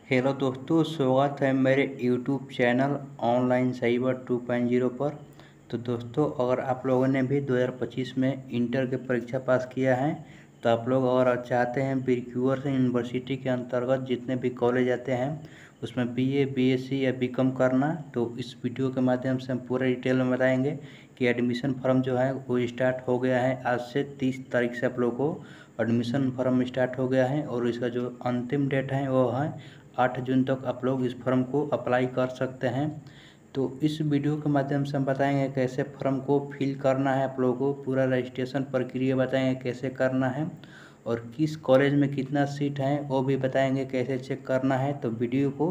Hello दोस्तों, स्वागत है मेरे यूट्यूब चैनल ऑनलाइन साइबर 2.0 पर। तो दोस्तों, अगर आप लोगों ने भी 2025 में इंटर की परीक्षा पास किया है तो आप लोग अगर चाहते हैं ब्रिक्यूअर यूनिवर्सिटी के अंतर्गत जितने भी कॉलेज आते हैं उसमें बीए, बीएससी या बीकॉम करना, तो इस वीडियो के माध्यम से हम पूरा डिटेल में बताएंगे कि एडमिशन फॉर्म जो है वो स्टार्ट हो गया है। आज से 30 तारीख से आप लोगों को एडमिशन फॉर्म स्टार्ट हो गया है और इसका जो अंतिम डेट है वो है 8 जून तक आप लोग इस फॉर्म को अप्लाई कर सकते हैं। तो इस वीडियो के माध्यम से हम बताएंगे कैसे फॉर्म को फिल करना है, आप लोगों को पूरा रजिस्ट्रेशन प्रक्रिया बताएंगे कैसे करना है और किस कॉलेज में कितना सीट है वो भी बताएंगे कैसे चेक करना है। तो वीडियो को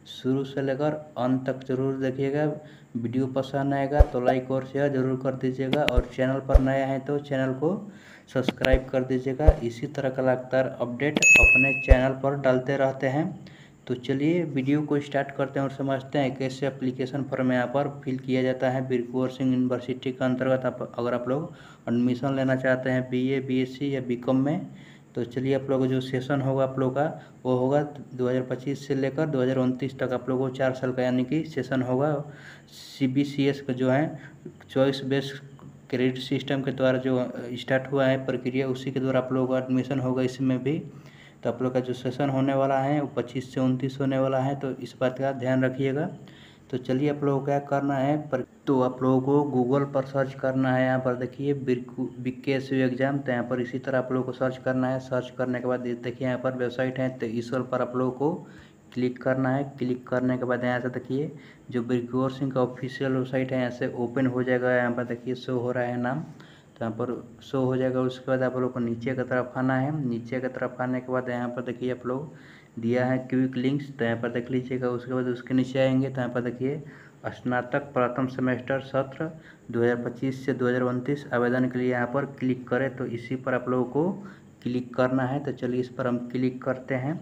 शुरू से लेकर अंत तक जरूर देखिएगा। वीडियो पसंद आएगा तो लाइक और शेयर जरूर कर दीजिएगा और चैनल पर नया है तो चैनल को सब्सक्राइब कर दीजिएगा। इसी तरह का लगातार अपडेट अपने चैनल पर डालते रहते हैं। तो चलिए वीडियो को स्टार्ट करते हैं और समझते हैं कैसे एप्लीकेशन फॉर्म यहाँ पर फिल किया जाता है। ब्रिक्यूअर यूनिवर्सिटी के अंतर्गत अगर आप लोग एडमिशन लेना चाहते हैं बीए, बीएससी या बीकॉम में, तो चलिए आप लोग जो सेशन होगा आप लोग का वो होगा 2025 से लेकर 2029 तक आप लोगों को 4 साल का यानी कि सेशन होगा। सीबीसीएस का जो है चॉइस बेस्ड क्रेडिट सिस्टम के द्वारा जो स्टार्ट हुआ है प्रक्रिया, उसी के द्वारा आप लोगों का एडमिशन होगा इसमें भी। तो आप लोग का जो सेशन होने वाला है वो 25 से 29 होने वाला है, तो इस बात का ध्यान रखिएगा। तो चलिए आप लोगों को क्या करना है तो आप लोगों को गूगल पर सर्च करना है। यहाँ पर देखिए BKSU एग्जाम, तो यहाँ पर इसी तरह आप लोगों को सर्च करना है। सर्च करने के बाद देखिए यहाँ पर वेबसाइट है, तो इस पर आप लोगों को क्लिक करना है। क्लिक करने के बाद यहाँ से देखिए जो ब्रिक्यूअर सिंह का ऑफिशियल वेबसाइट है यहाँ से ओपन हो जाएगा। यहाँ पर देखिए शो हो रहा है नाम, तो यहाँ पर शो हो जाएगा। उसके बाद आप लोग को नीचे की तरफ आना है। नीचे की तरफ आने के बाद यहाँ पर देखिए आप लोग दिया है क्विक लिंक्स, तो यहाँ पर देख लीजिएगा। उसके बाद उसके नीचे आएंगे तो यहाँ पर देखिए स्नातक प्रथम सेमेस्टर सत्र 2025 से 2029 आवेदन के लिए यहाँ पर क्लिक करें, तो इसी पर आप लोगों को क्लिक करना है। तो चलिए इस पर हम क्लिक करते हैं।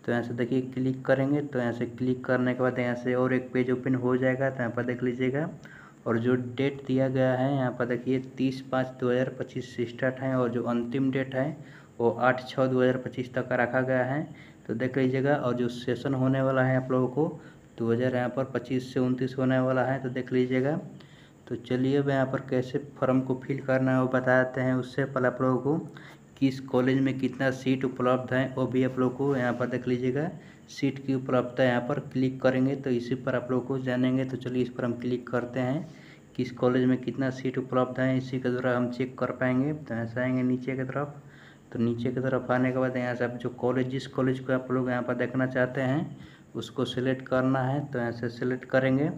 तो यहाँ से देखिए क्लिक करेंगे, तो यहाँ से क्लिक करने के बाद यहाँ से और एक पेज ओपन हो जाएगा, तो यहाँ पर देख लीजिएगा। और जो डेट दिया गया है यहाँ पर देखिए 30/5/2025 से स्टार्ट है और जो अंतिम डेट है वो 8/6/2025 तक का रखा गया है, तो देख लीजिएगा। और जो सेशन होने वाला है आप लोगों को 2000 यहाँ पर 25 से 29 होने वाला है, तो देख लीजिएगा। तो चलिए अब यहाँ पर कैसे फॉर्म को फिल करना है वो बताते हैं। उससे पहले आप लोगों को किस कॉलेज में कितना सीट उपलब्ध है वो भी आप लोग को यहाँ पर देख लीजिएगा। सीट की उपलब्धता यहाँ पर क्लिक करेंगे तो इसी पर आप लोग को जानेंगे। तो चलिए इस पर हम क्लिक करते हैं किस कॉलेज में कितना सीट उपलब्ध है, इसी के द्वारा हम चेक कर पाएंगे। तो ऐसा आएंगे नीचे की तरफ, तो नीचे की तरफ आने के बाद यहाँ से आप जो कॉलेज जिस कॉलेज को आप लोग यहाँ पर देखना चाहते हैं उसको सिलेक्ट करना है। तो ऐसे सिलेक्ट करेंगे,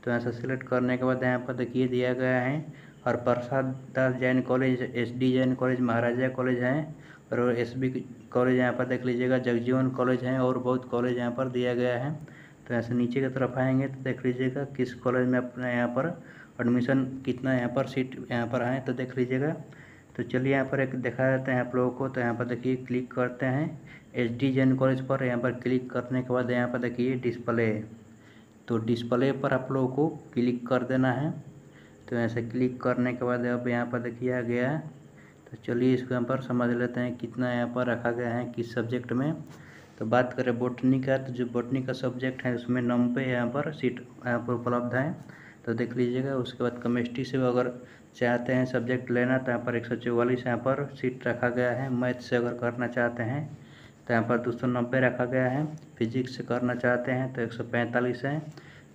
तो ऐसा सिलेक्ट करने के बाद यहाँ पर देखिए दिया गया है Harprasad Das Jain college, SD Jain college, Maharaja college है और SB कॉलेज यहाँ पर देख लीजिएगा, जगजीवन कॉलेज है और बहुत कॉलेज यहाँ पर दिया गया है। तो ऐसे नीचे की तरफ आएंगे तो देख लीजिएगा किस कॉलेज में अपना यहाँ पर एडमिशन कितना यहाँ पर सीट यहाँ पर है, तो देख लीजिएगा। तो चलिए यहाँ पर एक दिखा देते हैं आप लोगों को। तो यहाँ पर देखिए क्लिक करते हैं SD जैन कॉलेज पर। यहाँ पर क्लिक करने के बाद यहाँ पर देखिए डिस्प्ले, तो डिस्प्ले पर आप लोगों को क्लिक कर देना है। तो ऐसे क्लिक करने के बाद अब यहाँ पर देखिए आ गया है। तो चलिए इसको यहाँ पर समझ लेते हैं कितना यहाँ पर रखा गया है किस सब्जेक्ट में। तो बात करें बॉटनी का, तो जो बॉटनी का सब्जेक्ट है उसमें 90 यहाँ पर सीट यहाँ पर उपलब्ध है, तो देख लीजिएगा। उसके बाद केमिस्ट्री से अगर चाहते हैं सब्जेक्ट लेना तो यहाँ पर 144 यहाँ पर सीट रखा गया है। मैथ से अगर करना चाहते हैं तो यहाँ पर 290 रखा गया है। फिजिक्स से करना चाहते हैं तो 145 है।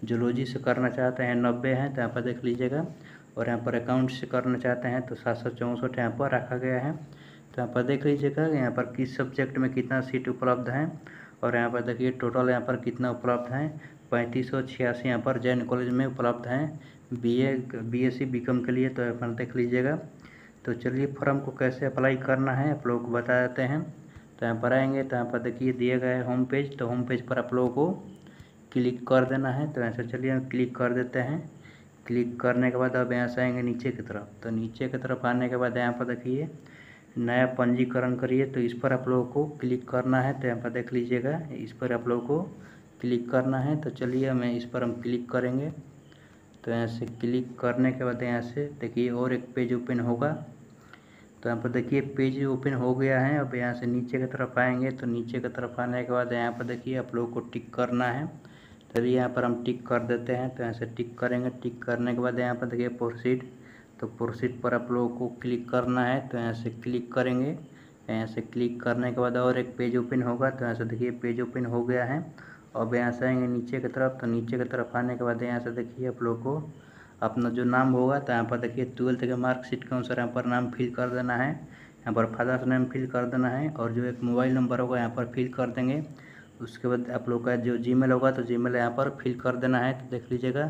जूलॉजी से करना चाहते हैं 90 है, तो यहाँ पर देख लीजिएगा। और यहाँ पर अकाउंट से करना चाहते हैं तो 764 यहाँ पर रखा गया है। तो यहाँ पर देख लीजिएगा यहाँ पर किस सब्जेक्ट में कितना सीट उपलब्ध है। और यहाँ पर देखिए टोटल यहाँ पर कितना उपलब्ध है, 3586 यहाँ पर जैन कॉलेज में उपलब्ध हैं BA, BSc, बीकॉम के लिए। तो यहाँ पर देख लीजिएगा। तो चलिए फॉर्म को कैसे अप्लाई करना है आप लोगों को बता देते हैं। तो यहाँ पर आएंगे तो यहाँ पर देखिए दिया गया है होम पेज, तो होम पेज पर आप लोगों को क्लिक कर देना है। तो ऐसे चलिए हम क्लिक कर देते हैं। क्लिक करने के बाद अब यहाँ से आएंगे नीचे की तरफ, तो नीचे की तरफ आने के बाद यहाँ पर देखिए नया पंजीकरण करिए, तो इस पर आप लोगों को क्लिक करना है। तो यहाँ पर देख लीजिएगा इस पर आप लोगों को क्लिक करना है। तो चलिए हमें इस पर हम क्लिक करेंगे। तो यहाँ से क्लिक करने के बाद यहाँ से देखिए और एक पेज ओपन होगा, तो यहाँ पर देखिए पेज ओपन हो गया है। अब यहाँ से नीचे की तरफ आएंगे तो नीचे की तरफ आने के बाद यहाँ पर देखिए आप लोगों को टिक करना है। चलिए यहाँ पर हम टिक कर देते हैं। तो यहाँ से टिक करेंगे। टिक करने के बाद यहाँ पर देखिए प्रोसीड, तो प्रोसीड पर आप लोगों को क्लिक करना है। तो यहाँ से क्लिक करेंगे। यहाँ से क्लिक करने के बाद और एक पेज ओपन होगा। तो यहाँ से देखिए पेज ओपन हो गया है। अब यहाँ से आएंगे नीचे की तरफ। तो नीचे की तरफ आने के बाद यहाँ से देखिए आप लोगों को अपना जो नाम होगा, तो यहाँ पर देखिए 12th के मार्कशीट के अनुसार यहाँ पर नाम फिल कर देना है। यहाँ पर फादर्स नेम फिल कर देना है और जो एक मोबाइल नंबर होगा यहाँ पर फिल कर देंगे। उसके बाद आप लोग का जो जीमेल होगा तो जीमेल यहाँ पर फिल कर देना है। तो देख लीजिएगा,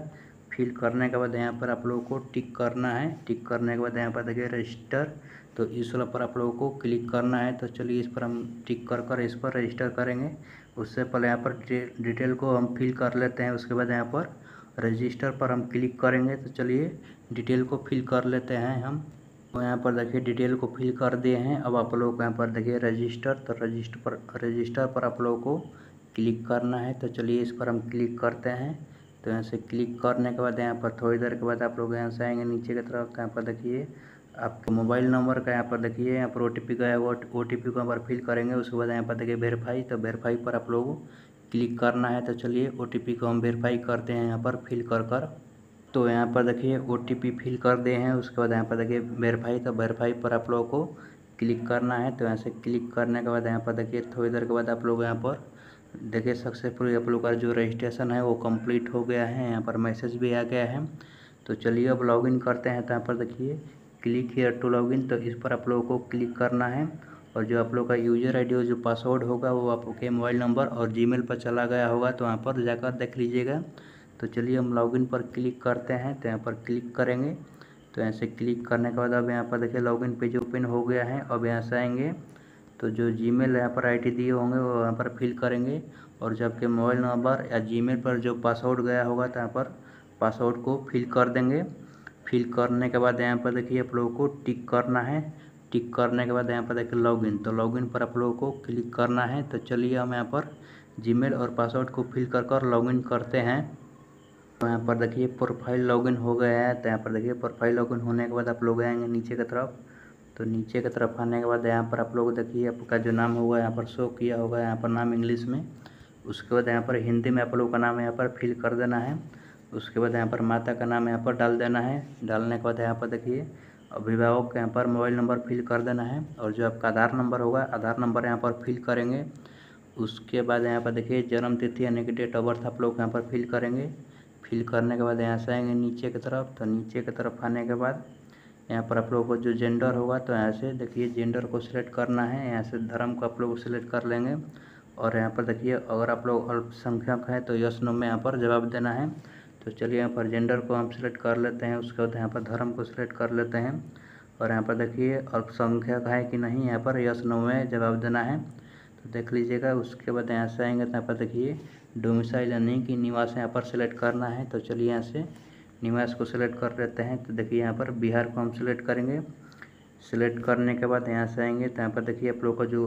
फिल करने के बाद यहाँ पर आप लोगों को टिक करना है। टिक करने के बाद यहाँ पर देखिए रजिस्टर, तो इस वाला पर आप लोगों को क्लिक करना है। तो चलिए इस पर हम टिक कर इस पर रजिस्टर करेंगे। उससे पहले यहाँ पर डिटेल को हम फिल कर लेते हैं। उसके बाद यहाँ पर रजिस्टर पर हम क्लिक करेंगे। तो चलिए डिटेल को फिल कर लेते हैं हम। तो यहाँ पर देखिए डिटेल को फिल कर दिए हैं। अब आप लोग यहाँ पर देखिए रजिस्टर, तो रजिस्टर पर आप लोगों को क्लिक करना है। तो चलिए इस पर हम क्लिक करते हैं। तो यहाँ से क्लिक करने के बाद यहाँ पर थोड़ी देर के बाद आप लोग यहाँ से आएंगे नीचे की तरफ। तो यहाँ पर देखिए आपके मोबाइल नंबर का यहाँ पर देखिए यहाँ पर OTP गया है, OTP को यहाँ पर फिल करेंगे। उसके बाद यहाँ पर देखिए वेरीफाई, तो वेरीफाई पर आप लोगों को क्लिक करना है। तो चलिए OTP को हम वेरीफाई करते हैं यहाँ पर फिल कर। तो यहाँ पर देखिए OTP फिल कर दिए हैं। उसके बाद यहाँ पर देखिए वेरीफाई, तो वेरीफाई पर आप लोगों को क्लिक करना है। तो यहाँ से क्लिक करने के बाद यहाँ पर देखिए थोड़ी देर के बाद आप लोग यहाँ पर देखिए सक्सेसफुली आप लोग का जो रजिस्ट्रेशन है वो कंप्लीट हो गया है। यहाँ पर मैसेज भी आ गया है। तो चलिए अब लॉगिन करते हैं। तो यहाँ पर देखिए क्लिक हियर टू लॉगिन, तो इस पर आप लोगों को क्लिक करना है। और जो आप लोग का यूज़र ID और जो पासवर्ड होगा वो आपके मोबाइल नंबर और जीमेल पर चला गया होगा। तो वहाँ पर जाकर देख लीजिएगा। तो चलिए हम लॉगिन पर क्लिक करते हैं। तो यहाँ पर क्लिक करेंगे। तो ऐसे क्लिक करने के बाद अब यहाँ पर देखिए लॉगिन पेज ओपन हो गया है। अब यहाँ से आएंगे तो जो जीमेल यहाँ पर ID दिए होंगे वो यहाँ पर फिल करेंगे। और जो आपके मोबाइल नंबर या जीमेल पर जो पासवर्ड गया होगा तो यहाँ पर पासवर्ड को फिल कर देंगे। फिल करने के बाद यहाँ पर देखिए आप लोगों को टिक करना है। टिक करने के बाद यहाँ पर देखिए लॉगिन, तो लॉगिन पर आप लोगों को क्लिक करना है। तो चलिए हम यहाँ पर जीमेल और पासवर्ड को फिल कर लॉगिन करते हैं। तो यहाँ पर देखिए प्रोफाइल लॉगिन हो गया है। तो यहाँ पर देखिए प्रोफाइल लॉगिन होने के बाद आप लोग आएंगे नीचे की तरफ। तो नीचे की तरफ आने के बाद यहाँ पर आप लोग देखिए आपका जो नाम होगा यहाँ पर शो किया होगा, यहाँ पर नाम इंग्लिश में। उसके बाद यहाँ पर हिंदी में आप लोग का नाम यहाँ पर फिल कर देना है। उसके बाद यहाँ पर माता का नाम यहाँ पर डाल देना है। डालने के बाद यहाँ पर देखिए अभिभावक का यहाँ पर मोबाइल नंबर फिल कर देना है। और जो आपका आधार नंबर होगा आधार नंबर यहाँ पर फिल करेंगे। उसके बाद यहाँ पर देखिए जन्म तिथि यानी कि डेट ऑफ बर्थ आप लोग यहाँ पर फिल करेंगे। फिल करने के बाद यहाँ से आएंगे नीचे की तरफ। तो नीचे की तरफ आने के बाद यहाँ पर आप लोगों को जो जेंडर होगा तो यहाँ से देखिए जेंडर को सिलेक्ट करना है। यहाँ से धर्म को आप लोग सिलेक्ट कर लेंगे। और यहाँ पर देखिए अगर आप लोग अल्पसंख्यक हैं तो यस नो में यहाँ पर जवाब देना है। तो चलिए यहाँ पर जेंडर को हम सिलेक्ट कर लेते हैं। उसके बाद यहाँ पर धर्म को सिलेक्ट कर लेते हैं। और यहाँ पर देखिए अल्पसंख्यक है कि नहीं, यहाँ पर यस नो में जवाब देना है। तो देख लीजिएगा। उसके बाद यहाँ से आएंगे तो यहाँ पर देखिए डोमिसाइल यानी कि निवास यहाँ पर सिलेक्ट करना है। तो चलिए यहाँ से निवास को सिलेक्ट कर लेते हैं। तो देखिए यहाँ पर बिहार को हम सिलेक्ट करेंगे। सिलेक्ट करने के बाद यहाँ से आएंगे तो यहाँ पर देखिए आप लोग का जो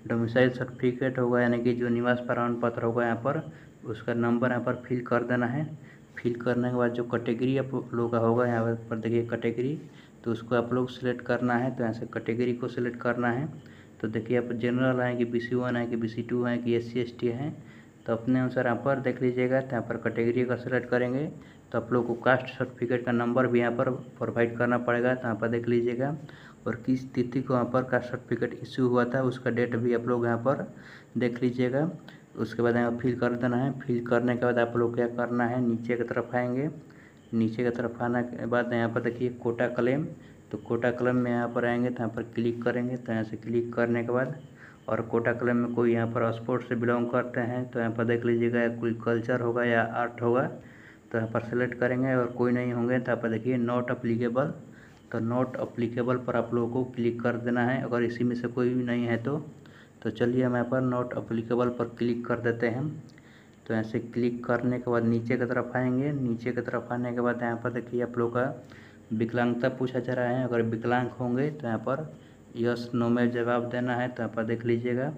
डोमिसाइल सर्टिफिकेट होगा यानी कि जो निवास प्रमाण पत्र होगा यहाँ पर उसका नंबर यहाँ पर फिल कर देना है। फिल करने के बाद जो कैटेगरी आप लोग का होगा यहाँ पर देखिए कैटेगरी, तो उसको आप लोग सिलेक्ट करना है। तो यहाँ से कैटेगरी को सिलेक्ट करना है। तो देखिए आप जनरल है कि BC1 है कि BC2 है कि SC ST है, तो अपने अनुसार यहाँ पर देख लीजिएगा। तो यहाँ पर कैटेगरी का सिलेक्ट करेंगे तो आप लोग को कास्ट सर्टिफिकेट का नंबर भी यहाँ पर प्रोवाइड करना पड़ेगा। तो यहाँ पर देख लीजिएगा। और किस तिथि को यहाँ पर कास्ट सर्टिफिकेट इशू हुआ था उसका डेट भी आप लोग यहाँ पर देख लीजिएगा। उसके बाद यहाँ फिल कर देना है। फिल करने के बाद आप लोग क्या करना है, नीचे की तरफ आएंगे। नीचे की तरफ आने के बाद यहाँ पर देखिए कोटा क्लेम, तो कोटा क्लेम में यहाँ पर आएंगे तो यहाँ पर क्लिक करेंगे। तो यहाँ से क्लिक करने के बाद और कोटा क्लेम में कोई यहाँ पर स्पोर्ट्स से बिलोंग करते हैं तो यहाँ पर देख लीजिएगा कोई कल्चर होगा या आर्ट होगा तो यहाँ पर सेलेक्ट करेंगे। और कोई नहीं होंगे तो यहाँ पर देखिए नॉट अप्लीकेबल, तो नॉट अप्लीकेबल पर आप लोगों को क्लिक कर देना है अगर इसी में से कोई भी नहीं है तो चलिए हम यहाँ पर नॉट अप्लीकेबल पर क्लिक कर देते हैं। तो ऐसे क्लिक करने के बाद नीचे की तरफ आएंगे। नीचे की तरफ आने के बाद यहाँ पर देखिए आप लोग का विकलांगता पूछा जा रहा है। अगर विकलांग होंगे तो यहाँ पर यस नो में जवाब देना है। तो यहाँ पर देख लीजिएगा,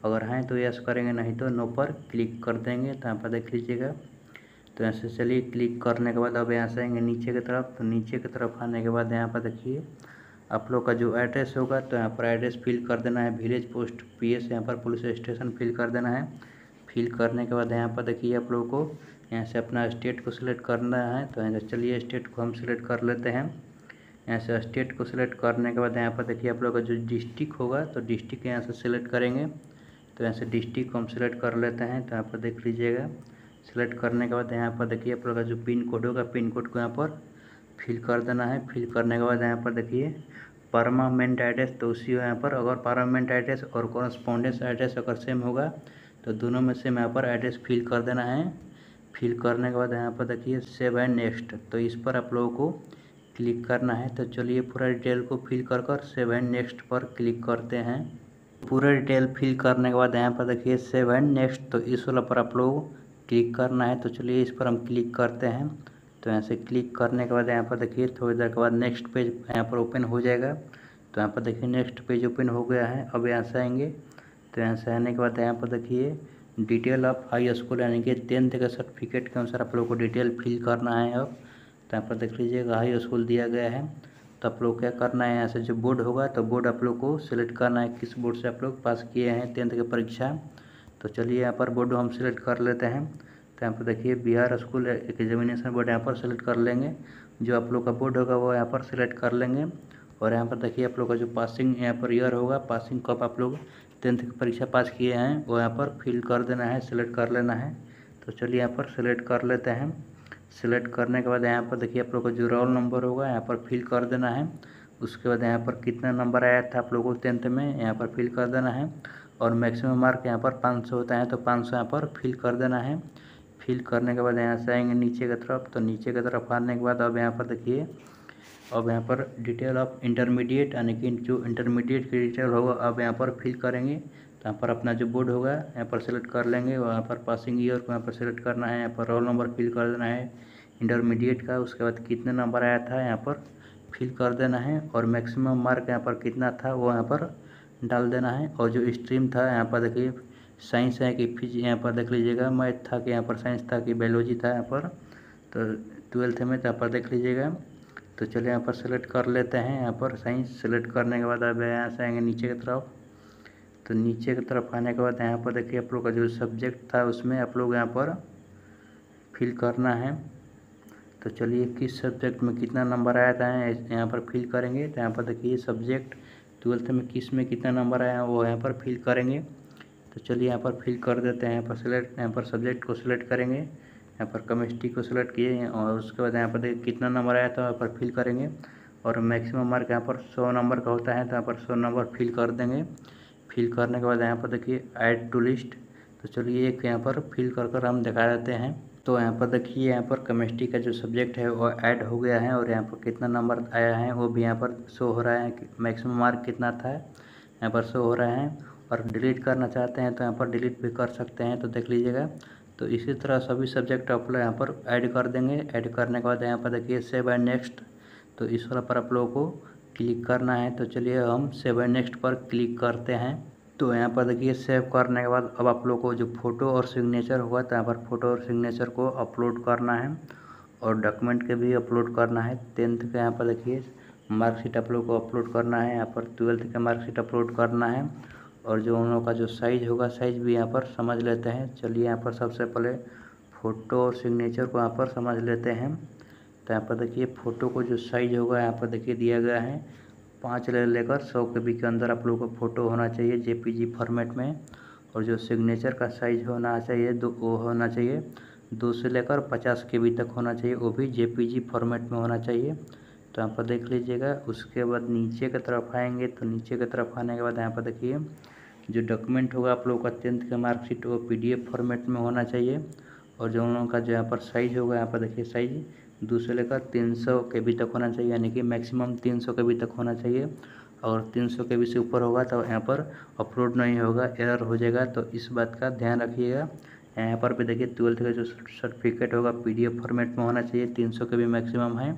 अगर हैं तो यस करेंगे, नहीं तो नो पर क्लिक कर देंगे। तो यहाँ पर देख लीजिएगा। तो ऐसे चलिए क्लिक करने के बाद अब यहाँ से आएंगे नीचे की तरफ। तो नीचे की तरफ आने के बाद यहाँ पर देखिए आप लोग का जो एड्रेस होगा तो यहाँ पर एड्रेस फिल कर देना है, विलेज पोस्ट PS यहाँ पर पुलिस स्टेशन फिल कर देना है। फिल करने के बाद यहाँ पर देखिए आप लोगों को यहाँ से अपना स्टेट को सिलेक्ट करना है। तो यहाँ से चलिए स्टेट को हम सिलेक्ट कर लेते हैं। यहाँ से स्टेट को सिलेक्ट करने के बाद यहाँ पर देखिए आप लोग का जो डिस्ट्रिक्ट होगा तो डिस्ट्रिक्ट यहाँ से सिलेक्ट करेंगे। तो यहाँ से डिस्ट्रिक्ट को हम सिलेक्ट कर लेते हैं। तो यहाँ पर देख लीजिएगा, सिलेक्ट करने के बाद यहाँ पर देखिए आप लोग का जो पिन कोड होगा, पिन कोड को यहाँ पर फिल कर देना है। फिल करने के बाद यहाँ पर देखिए परमानेंट एड्रेस, तो उसी यहाँ पर अगर परमानेंट एड्रेस और कॉरस्पॉन्डेंस एड्रेस अगर सेम होगा तो दोनों में से यहाँ पर एड्रेस फिल कर देना है। फिल करने के बाद यहाँ पर देखिए सेव एंड नेक्स्ट, तो इस पर आप लोगों को क्लिक करना है। तो चलिए पूरा डिटेल को फिल कर सेव एंड नेक्स्ट पर क्लिक करते हैं। पूरा डिटेल फिल करने के बाद यहाँ पर देखिए सेव एंड नेक्स्ट, तो इस वाला पर आप लोग क्लिक करना है। तो चलिए इस पर हम क्लिक करते हैं। तो यहाँ से क्लिक करने के बाद यहाँ पर देखिए थोड़ी देर के बाद नेक्स्ट पेज यहाँ पर ओपन हो जाएगा। तो यहाँ पर देखिए नेक्स्ट पेज ओपन हो गया है। अब यहाँ से आएंगे, तो यहाँ से आने के बाद यहाँ पर देखिए डिटेल ऑफ हाई स्कूल यानी कि 10th के सर्टिफिकेट के अनुसार आप लोग को डिटेल फिल करना है। अब तो यहाँ पर देख लीजिएगा हाई स्कूल दिया गया है। तो आप लोग क्या करना है, यहाँ से जो बोर्ड होगा तो बोर्ड आप लोग को सिलेक्ट करना है, किस बोर्ड से आप लोग पास किए हैं 10th की परीक्षा। तो चलिए यहाँ पर बोर्ड हम सिलेक्ट कर लेते हैं। तो यहाँ पर देखिए बिहार स्कूल एग्जामिनेशन बोर्ड यहाँ पर सिलेक्ट कर लेंगे। जो आप लोग का बोर्ड होगा वो यहाँ पर सिलेक्ट कर लेंगे। और यहाँ पर देखिए आप लोग का जो पासिंग यहाँ पर ईयर होगा, पासिंग कब आप लोग 10th की परीक्षा पास किए हैं वो यहाँ पर फिल कर देना है, सिलेक्ट कर लेना है। तो चलिए यहाँ पर सिलेक्ट कर लेते हैं। सिलेक्ट करने के बाद यहाँ पर देखिए आप लोग का जो रोल नंबर होगा यहाँ पर फिल कर देना है। उसके बाद यहाँ पर कितना नंबर आया था आप लोगों को 10th में यहाँ पर फिल कर देना है। और मैक्सिमम मार्क यहाँ पर 500 होता है तो 500 यहाँ पर फिल कर देना है। फिल करने के बाद यहाँ से आएंगे नीचे की तरफ। तो नीचे की तरफ आने के बाद अब यहाँ पर देखिए अब यहाँ पर डिटेल ऑफ इंटरमीडिएट यानी कि जो इंटरमीडिएट की डिटेल होगा अब यहाँ पर फिल करेंगे। तो यहाँ पर अपना जो बोर्ड होगा यहाँ पर सेलेक्ट कर लेंगे और यहाँ पर पासिंग ईयर को यहाँ पर सेलेक्ट करना है। यहाँ पर रोल नंबर फिल कर देना है इंटरमीडिएट का। उसके बाद कितने नंबर आया था यहाँ पर फिल कर देना है। और मैक्सिमम मार्क यहाँ पर कितना था वो यहाँ पर डाल देना है। और जो स्ट्रीम था यहाँ पर देखिए साइंस है कि फिजिक्स, यहाँ पर देख लीजिएगा मैथ था कि यहाँ पर साइंस था कि बायोलॉजी था यहाँ पर। तो 12th में तो यहाँ पर देख लीजिएगा। तो चलिए यहाँ पर सेलेक्ट कर लेते हैं। यहाँ पर साइंस सेलेक्ट करने के बाद अब यहाँ से आएंगे नीचे की तरफ। तो नीचे की तरफ आने के बाद यहाँ पर देखिए आप लोग का जो सब्जेक्ट था उसमें आप लोग यहाँ पर फिल करना है। तो चलिए किस सब्जेक्ट में कितना नंबर आया था यहाँ पर फिल करेंगे। तो यहाँ पर देखिए सब्जेक्ट 12th में किस में कितना नंबर आया वो यहाँ पर फिल करेंगे। तो चलिए यहाँ पर फिल कर देते हैं। यहाँ पर सिलेक्ट, यहाँ पर सब्जेक्ट को सिलेक्ट करेंगे। यहाँ पर केमिस्ट्री को सिलेक्ट किए और उसके बाद यहाँ पर देखिए कितना नंबर आया था यहाँ पर फिल करेंगे। और मैक्सिमम मार्क यहाँ पर 100 नंबर का होता है तो यहाँ पर 100 नंबर फिल कर देंगे। फिल करने के बाद यहाँ पर देखिए ऐड टू लिस्ट। तो चलिए एक यहाँ पर फिल कर हम दिखा देते हैं। तो यहाँ पर देखिए यहाँ पर केमिस्ट्री का जो सब्जेक्ट है वो ऐड हो गया है और यहाँ पर कितना नंबर आया है वो भी यहाँ पर शो हो रहा है। मैक्सिमम मार्क कितना था यहाँ पर शो हो रहा है। और डिलीट करना चाहते हैं तो यहाँ पर डिलीट भी कर सकते हैं, तो देख लीजिएगा। तो इसी तरह सभी सब्जेक्ट आप लोग यहाँ पर ऐड कर देंगे। ऐड करने के बाद यहाँ पर देखिए सेव एंड नेक्स्ट, तो इस वाला पर आप लोगों को क्लिक करना है। तो चलिए हम सेव एंड नेक्स्ट पर क्लिक करते हैं। तो यहाँ पर देखिए सेव करने के बाद अब आप लोग को जो फ़ोटो और सिग्नेचर होगा तो यहाँ पर फ़ोटो और सिग्नेचर को अपलोड करना है और डॉक्यूमेंट के भी अपलोड करना है। 10th का यहाँ पर देखिए मार्कशीट आप लोग को अपलोड करना है। यहाँ पर 12th का मार्कशीट अपलोड करना है। और जो उन लोगों का जो साइज़ होगा साइज़ भी यहाँ पर समझ लेते हैं। चलिए यहाँ पर सबसे पहले फ़ोटो और सिग्नेचर को यहाँ पर समझ लेते हैं। तो यहाँ पर देखिए फ़ोटो को जो साइज़ होगा यहाँ पर देखिए दिया गया है 5 से लेकर 100 KB के अंदर आप लोगों को फ़ोटो होना चाहिए JPG फॉर्मेट में। और जो सिग्नेचर का साइज़ होना चाहिए वो होना चाहिए 2 से लेकर 50 KB तक होना चाहिए, वो भी JPG फॉर्मेट में होना चाहिए। तो यहाँ पर देख लीजिएगा। उसके बाद नीचे की तरफ आएंगे। तो नीचे की तरफ आने के बाद यहाँ पर देखिए जो डॉक्यूमेंट होगा आप लोगों का 10th का मार्कशीट वो PDF फॉर्मेट में होना चाहिए। और जो उन लोगों का जो यहाँ पर साइज़ होगा यहाँ पर देखिए साइज़ 2 से लेकर 300 KB तक होना चाहिए, यानी कि मैक्सिमम 300 KB तक होना चाहिए। और 300 KB से ऊपर होगा तो यहाँ पर अपलोड नहीं होगा, एरर हो जाएगा। तो इस बात का ध्यान रखिएगा। यहाँ पर भी देखिए 12th का जो सर्टिफिकेट होगा PDF फॉर्मेट में होना चाहिए, 300 KB मैक्सिमम है।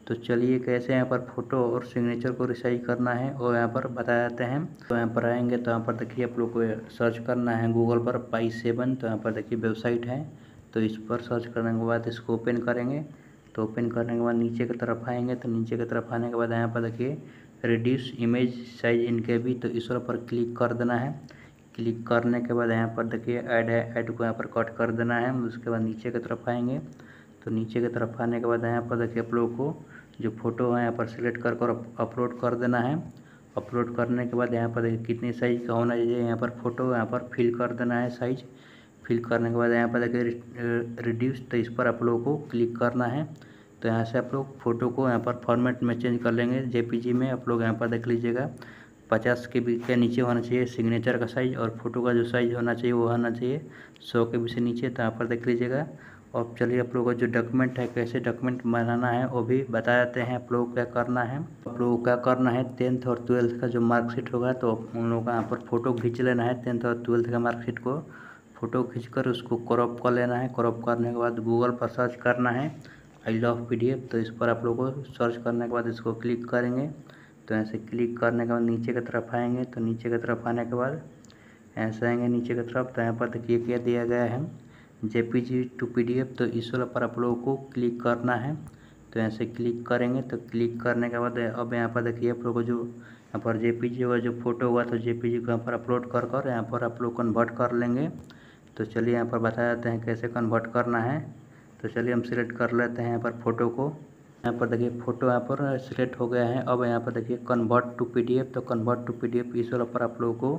तो चलिए कैसे यहाँ पर फ़ोटो और सिग्नेचर को रिसाइज करना है और यहाँ पर बता देते हैं। तो यहाँ पर आएंगे तो यहाँ पर देखिए आप लोग को सर्च करना है गूगल पर pi7। तो यहाँ पर देखिए वेबसाइट है, तो इस पर सर्च करने के बाद इसको ओपन करेंगे। तो ओपन करने के बाद नीचे की तरफ आएंगे। तो नीचे की तरफ आने के बाद यहाँ पर देखिए रिड्यूस इमेज साइज इनके भी, तो इस पर क्लिक कर देना है। क्लिक करने के बाद यहाँ पर देखिए ऐड है, ऐड को यहाँ पर कट कर देना है। उसके बाद नीचे की तरफ आएंगे, तो नीचे की तरफ आने के बाद यहाँ पर देखिए आप लोगों को जो फ़ोटो है यहाँ पर सिलेक्ट कर अपलोड कर देना है। अपलोड करने के बाद यहाँ पर देखिए कितनी साइज़ का होना चाहिए, यहाँ पर फ़ोटो यहाँ पर फिल कर देना है साइज़। फिल करने के बाद यहाँ पर देखिए रिड्यूस, तो इस पर आप लोगों को क्लिक करना है। तो यहाँ से आप लोग फ़ोटो को यहाँ पर फॉर्मेट में चेंज कर लेंगे। जेपीजी में आप लोग यहाँ पर देख लीजिएगा 50 के नीचे होना चाहिए सिग्नेचर का साइज़, और फोटो का जो साइज़ होना चाहिए वो होना चाहिए 100 के भी से नीचे। तो यहाँ पर देख लीजिएगा। और चलिए आप लोगों का जो डॉक्यूमेंट है, कैसे डॉक्यूमेंट बनाना है वो भी बता देते हैं आप लोगों को क्या करना है। आप लोगों को क्या करना है, 10th और 12th का जो मार्कशीट होगा तो उन लोगों का यहाँ पर फ़ोटो खींच लेना है। 10th और 12th का मार्कशीट को फ़ोटो खींचकर उसको क्रॉप कर लेना है। क्रॉप करने के बाद गूगल पर सर्च करना है आई लव PDF। तो इस पर आप लोगों को सर्च करने के बाद इसको क्लिक करेंगे। तो ऐसे क्लिक करने के बाद नीचे की तरफ आएंगे, तो नीचे की तरफ आने के बाद ऐसे आएंगे नीचे की तरफ, तो यहाँ पर देखिए क्या दिया गया है JPG to PDF। तो इस वाला पर आप लोगों को क्लिक करना है। तो ऐसे क्लिक करेंगे, तो क्लिक करने के बाद अब यहाँ पर देखिए आप लोगों को जो यहाँ पर JPG होगा, जो फोटो होगा, तो JPG को यहाँ पर अपलोड कर यहाँ पर आप लोग कन्वर्ट कर लेंगे। तो चलिए यहाँ पर बता देते हैं कैसे कन्वर्ट करना है। तो चलिए हम सिलेक्ट कर लेते हैं यहाँ पर फ़ोटो को। यहाँ पर देखिए फ़ोटो यहाँ पर सिलेक्ट हो गया है। अब यहाँ पर देखिए कन्वर्ट टू PDF। तो कन्वर्ट टू PDF इस वाला पर आप लोगों को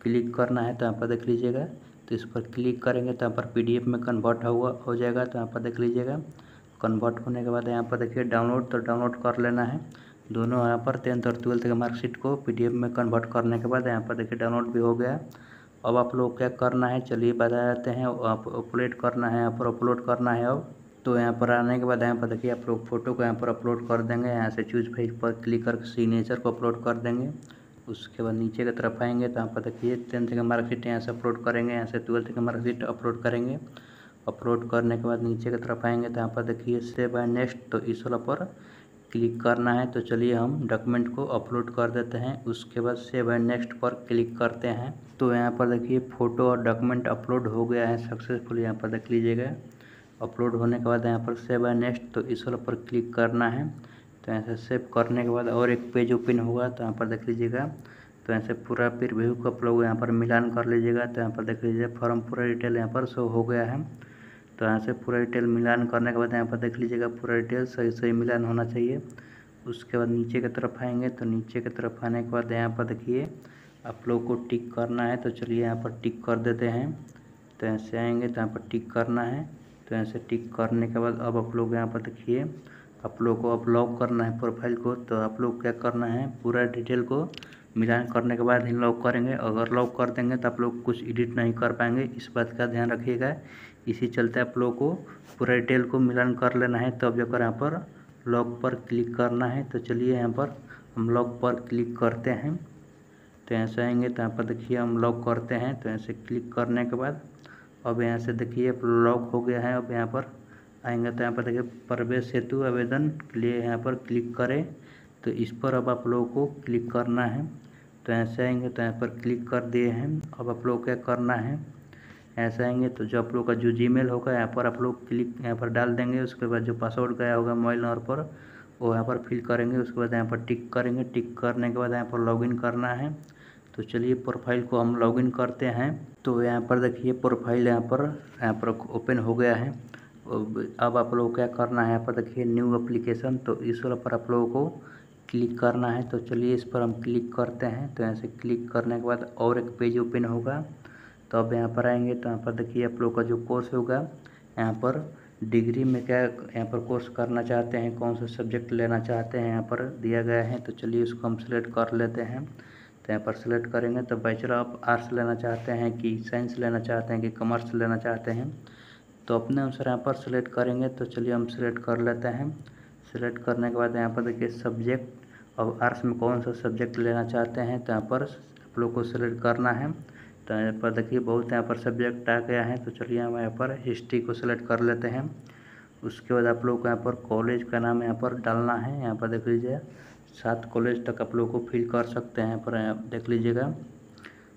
क्लिक करना है। तो यहाँ पर देख लीजिएगा, तो इस पर क्लिक करेंगे तो यहाँ पर PDF में कन्वर्ट हो जाएगा। तो यहाँ पर देख लीजिएगा कन्वर्ट होने के बाद यहाँ पर देखिए डाउनलोड, तो डाउनलोड कर लेना है दोनों। यहाँ पर 10th और 12th के मार्कशीट को PDF में कन्वर्ट करने के बाद यहाँ पर देखिए डाउनलोड भी हो गया। अब आप लोग क्या करना है, चलिए बता देते हैं। आप अपलोड करना है, यहाँ पर अपलोड करना है। अब तो यहाँ पर आने के बाद यहाँ पर देखिए आप लोग फ़ोटो को यहाँ पर अपलोड कर देंगे। यहाँ से चूज फाइल पर क्लिक करके सिग्नेचर को अपलोड कर देंगे। उसके बाद नीचे की तरफ आएंगे, तो यहाँ पर देखिए 10th का मार्कशीट यहाँ से अपलोड करेंगे, यहाँ से 12th का मार्कशीट अपलोड करेंगे। अपलोड करने के बाद नीचे की तरफ आएंगे, तो यहाँ पर देखिए सेव एंड नेक्स्ट, तो इस वाला पर क्लिक करना है। तो चलिए हम डॉक्यूमेंट को अपलोड कर देते हैं। उसके बाद सेव एंड नेक्स्ट पर क्लिक करते हैं। तो यहाँ पर देखिए फ़ोटो और डॉक्यूमेंट अपलोड हो गया है सक्सेसफुल। यहाँ पर देख लीजिएगा अपलोड होने के बाद यहाँ पर सेव एंड नेक्स्ट, तो इस वाला पर क्लिक करना है। तो ऐसे सेव करने के बाद और एक पेज ओपन होगा, तो यहाँ पर देख लीजिएगा। तो ऐसे पूरा प्रीव्यू को आप लोग यहाँ पर मिलान कर लीजिएगा। तो यहाँ पर देख लीजिए फॉर्म पूरा डिटेल यहाँ पर शो हो गया है। तो यहाँ से पूरा डिटेल मिलान करने के बाद यहाँ पर देख लीजिएगा पूरा डिटेल सही सही मिलान होना चाहिए। उसके बाद नीचे की तरफ आएंगे, तो नीचे की तरफ आने के बाद यहाँ पर देखिए आप लोग को टिक करना है। तो चलिए यहाँ पर टिक कर देते हैं। तो ऐसे आएंगे, तो यहाँ पर टिक करना है। तो ऐसे टिक करने के बाद अब आप लोग यहाँ पर देखिए आप लोग को अब लॉक करना है प्रोफाइल को। तो आप लोग क्या करना है, पूरा डिटेल को मिलान करने के बाद ही लॉक करेंगे। अगर लॉक कर देंगे तो आप लोग कुछ एडिट नहीं कर पाएंगे, इस बात का ध्यान रखिएगा। इसी चलते आप लोग को पूरा डिटेल को मिलान कर लेना है, तब जाकर यहाँ पर लॉक पर क्लिक करना है। तो चलिए यहाँ पर हम लॉक पर क्लिक करते हैं। तो ऐसे आएंगे, तो यहाँ पर देखिए हम लॉक करते हैं। तो ऐसे क्लिक करने के बाद अब यहाँ से देखिए लॉक हो गया है। अब यहाँ पर आएंगे, तो यहाँ पर देखिए प्रवेश हेतु आवेदन के लिए यहाँ पर क्लिक करें। तो इस पर अब आप लोगों को क्लिक करना है। तो ऐसे आएंगे, तो यहाँ पर क्लिक कर दिए हैं। अब आप लोग क्या करना है, ऐसे आएंगे तो जो आप लोग का जो जीमेल होगा यहाँ पर आप लोग क्लिक यहाँ पर डाल देंगे। उसके बाद जो पासवर्ड गया होगा मोबाइल नंबर पर वो यहाँ पर फिल करेंगे। उसके बाद यहाँ पर टिक करेंगे। टिक करने के बाद यहाँ पर लॉगिन करना है। तो चलिए प्रोफाइल को हम लॉगिन करते हैं। तो यहाँ पर देखिए प्रोफाइल यहाँ पर ओपन हो गया है। अब आप लोग क्या करना है, यहाँ पर देखिए न्यू एप्लीकेशन, तो इस वाला पर आप लोगों को क्लिक करना है। तो चलिए इस पर हम क्लिक करते हैं। तो ऐसे क्लिक करने के बाद और एक पेज ओपन होगा। तो अब यहाँ पर आएंगे, तो यहाँ पर देखिए आप लोग का जो कोर्स होगा यहाँ पर डिग्री में क्या यहाँ पर कोर्स करना चाहते हैं, कौन सा सब्जेक्ट लेना चाहते हैं यहाँ पर दिया गया है। तो चलिए इसको हम सिलेक्ट कर लेते हैं। तो यहाँ पर सिलेक्ट करेंगे, तो बैचलर ऑफ आर्ट्स लेना चाहते हैं कि साइंस लेना चाहते हैं कि कॉमर्स लेना चाहते हैं, तो अपने अनुसार यहाँ पर सिलेक्ट करेंगे। तो चलिए हम सिलेक्ट कर लेते हैं। सिलेक्ट करने के बाद यहाँ पर देखिए सब्जेक्ट, अब आर्ट्स में कौन सा सब्जेक्ट लेना चाहते हैं तो यहाँ पर आप लोग को सिलेक्ट करना है। तो यहाँ पर देखिए बहुत यहाँ पर सब्जेक्ट आ गया है। तो चलिए हम यहाँ पर हिस्ट्री को सिलेक्ट कर लेते हैं। उसके बाद आप लोग को यहाँ पर कॉलेज का नाम यहाँ पर डालना है। यहाँ पर देख लीजिए 7 कॉलेज तक आप लोग को फिल कर सकते हैं, यहाँ पर देख लीजिएगा।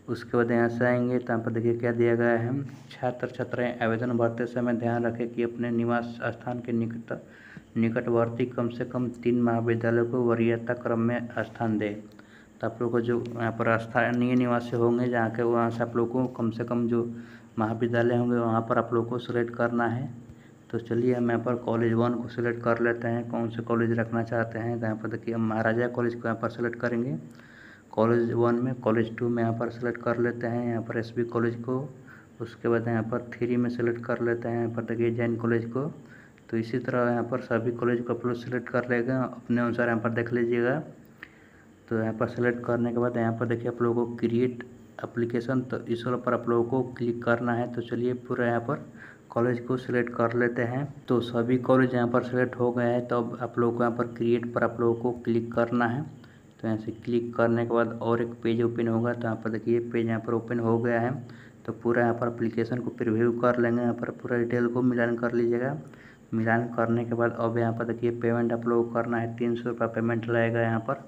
उसके बाद यहाँ से आएंगे, तो यहाँ पर देखिए क्या दिया गया है, छात्र छात्राएँ आवेदन भरते समय ध्यान रखें कि अपने निवास स्थान के निकटवर्ती कम से कम 3 महाविद्यालयों को वरीयता क्रम में स्थान दें। तो आप लोग को जो यहाँ पर स्थानीय निवासी होंगे जहाँ के, वहाँ से आप लोग को कम से कम जो महाविद्यालय होंगे वहाँ पर आप लोग को सिलेक्ट करना है। तो चलिए हम यहाँ पर कॉलेज 1 को सिलेक्ट कर लेते हैं, कौन से कॉलेज रखना चाहते हैं। तो यहाँ पर देखिए हम महाराजा कॉलेज को यहाँ पर सिलेक्ट करेंगे कॉलेज 1 में। कॉलेज 2 में यहाँ पर सिलेक्ट कर लेते हैं यहाँ पर SB कॉलेज को। उसके बाद यहाँ पर 3 में सिलेक्ट कर लेते हैं यहाँ पर देखिए जैन कॉलेज को। तो इसी तरह यहाँ पर सभी कॉलेज को आप लोग सिलेक्ट कर लेगा अपने अनुसार, यहाँ पर देख लीजिएगा। तो यहाँ पर सेलेक्ट करने के बाद यहाँ पर देखिए आप लोगों को क्रिएट एप्लीकेशन, तो इस वाले पर आप लोगों को क्लिक करना है। तो चलिए पूरा यहाँ पर कॉलेज को सिलेक्ट कर लेते हैं। तो सभी कॉलेज यहाँ पर सिलेक्ट हो गए हैं। तो अब आप लोगों को यहाँ पर क्रिएट पर आप लोगों को क्लिक करना है। तो यहाँ से क्लिक करने के बाद और एक पेज ओपन होगा। तो यहाँ पर देखिए पेज यहाँ पर ओपन हो गया है। तो पूरा यहाँ पर एप्लीकेशन को प्रीव्यू कर लेंगे, यहाँ पर पूरा डिटेल को मिलान कर लीजिएगा। मिलान करने के बाद अब यहाँ पर देखिए पेमेंट आप लोगों को करना है, 300 रुपये पेमेंट लगेगा यहाँ पर।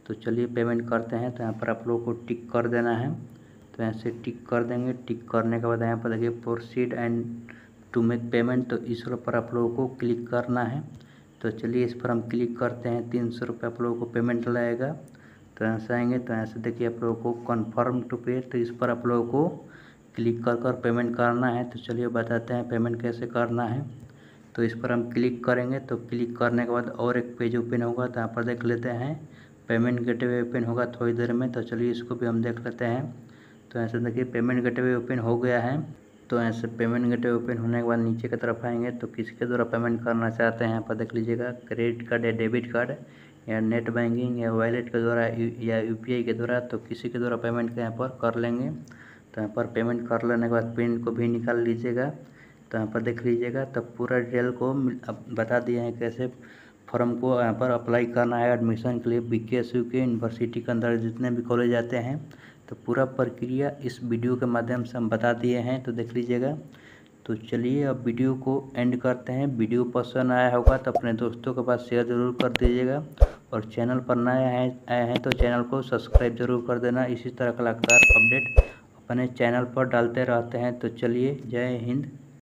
तो चलिए पेमेंट करते हैं। तो यहाँ पर आप लोगों को टिक कर देना है। तो यहाँ से टिक कर देंगे। टिक करने के बाद यहाँ पर देखिए proceed and to make payment, तो इस पर आप लोगों को क्लिक करना है। तो चलिए इस पर हम क्लिक करते हैं। 300 रुपये आप लोगों को पेमेंट लगेगा। तो यहाँ से आएंगे तो यहाँ से देखिए आप लोगों को कन्फर्म टू पे, तो इस पर आप लोगों को क्लिक कर पेमेंट करना है। तो चलिए बताते हैं पेमेंट कैसे करना है। तो इस पर हम क्लिक करेंगे। तो क्लिक करने के बाद और एक पेज ओपन होगा। तो यहाँ पर देख लेते हैं पेमेंट गेटवे ओपन होगा थोड़ी देर में। तो चलिए इसको भी हम देख लेते हैं। तो ऐसे देखिए पेमेंट गेटवे ओपन हो गया है। तो ऐसे पेमेंट गेटवे ओपन होने के बाद नीचे की तरफ आएंगे तो किसके द्वारा पेमेंट करना चाहते हैं यहाँ पर देख लीजिएगा, क्रेडिट कार्ड या डेबिट कार्ड या नेट बैंकिंग या वॉलेट के द्वारा या UPI के द्वारा, तो किसी के द्वारा पेमेंट यहाँ पर कर लेंगे। तो यहाँ पर पेमेंट कर लेने के बाद पिन को भी निकाल लीजिएगा। तो यहाँ पर देख लीजिएगा, तब पूरा डिटेल को बता दिए हैं कैसे फॉर्म को यहाँ पर अप्लाई करना है एडमिशन के लिए BKSU के यूनिवर्सिटी के अंदर जितने भी कॉलेज आते हैं। तो पूरा प्रक्रिया इस वीडियो के माध्यम से हम बता दिए हैं, तो देख लीजिएगा। तो चलिए अब वीडियो को एंड करते हैं। वीडियो पसंद आया होगा तो अपने दोस्तों के पास शेयर ज़रूर कर दीजिएगा, और चैनल पर नए आए हैं तो चैनल को सब्सक्राइब ज़रूर कर देना। इसी तरह का लगातार अपडेट अपने चैनल पर डालते रहते हैं। तो चलिए जय हिंद।